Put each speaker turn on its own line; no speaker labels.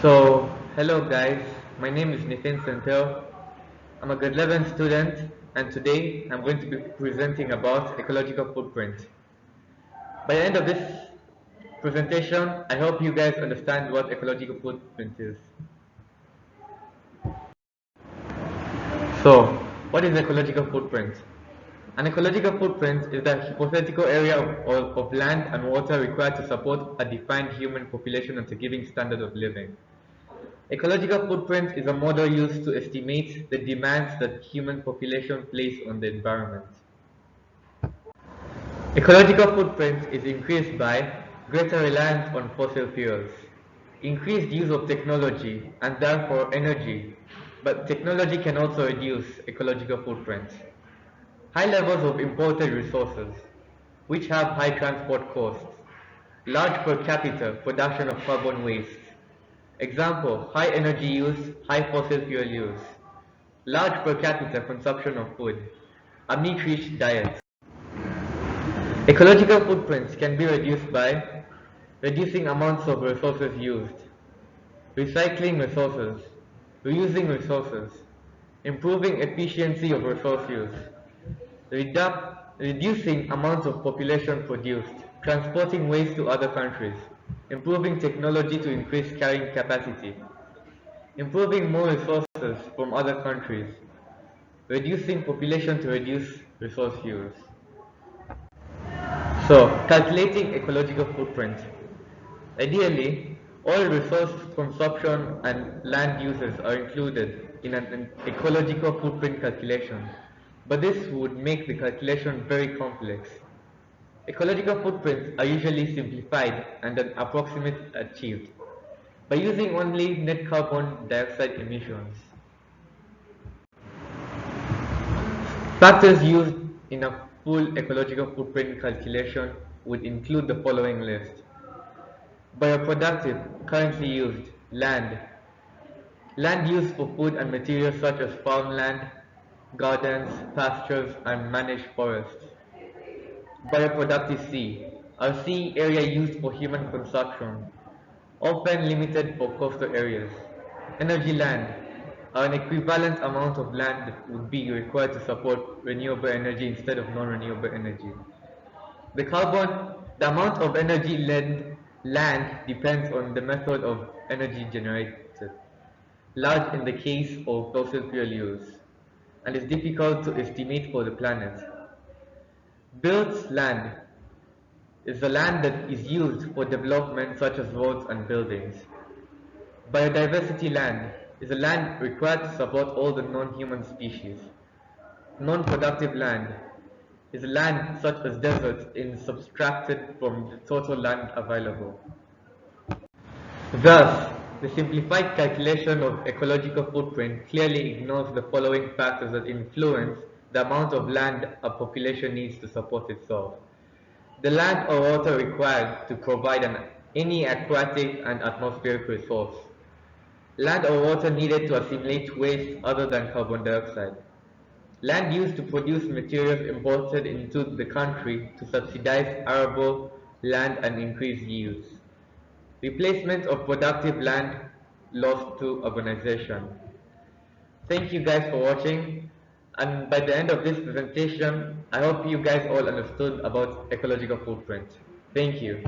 Hello guys, my name is NITHIN. I'm a grade 11 student, and today I'm going to be presenting about ecological footprint. By the end of this presentation, I hope you guys understand what ecological footprint is. So, what is ecological footprint? An ecological footprint is the hypothetical area of land and water required to support a defined human population at a given standard of living. Ecological footprint is a model used to estimate the demands that human population place on the environment. Ecological footprint is increased by greater reliance on fossil fuels, increased use of technology and therefore energy, but technology can also reduce ecological footprint. High levels of imported resources, which have high transport costs, large per capita production of carbon waste. Example, high energy use, high fossil fuel use, large per capita consumption of food, a meat-rich diet. Ecological footprints can be reduced by reducing amounts of resources used, recycling resources, reusing resources, improving efficiency of resource use, reducing amounts of population produced, transporting waste to other countries, improving technology to increase carrying capacity, improving more resources from other countries, reducing population to reduce resource use. So, calculating ecological footprint. Ideally, all resource consumption and land uses are included in an ecological footprint calculation, but this would make the calculation very complex. Ecological footprints are usually simplified and an approximate achieved by using only net carbon dioxide emissions. Factors used in a full ecological footprint calculation would include the following list. Bioproductive, currently used, land. Land used for food and materials such as farmland, gardens, pastures, and managed forests. Bioproductive sea, a sea area used for human consumption, often limited for coastal areas. Energy land, an equivalent amount of land that would be required to support renewable energy instead of non-renewable energy. The amount of energy land depends on the method of energy generated, large in the case of fossil fuel use, and is difficult to estimate for the planet. Built land is the land that is used for development such as roads and buildings. Biodiversity land is the land required to support all the non-human species. Non-productive land is land such as deserts is subtracted from the total land available. Thus, the simplified calculation of ecological footprint clearly ignores the following factors that influence the amount of land a population needs to support itself. The land or water required to provide any aquatic and atmospheric resource. Land or water needed to assimilate waste other than carbon dioxide. Land used to produce materials imported into the country to subsidize arable land and increase yields. Replacement of productive land lost to urbanization. Thank you guys for watching, and by the end of this presentation, I hope you guys all understood about ecological footprint. Thank you.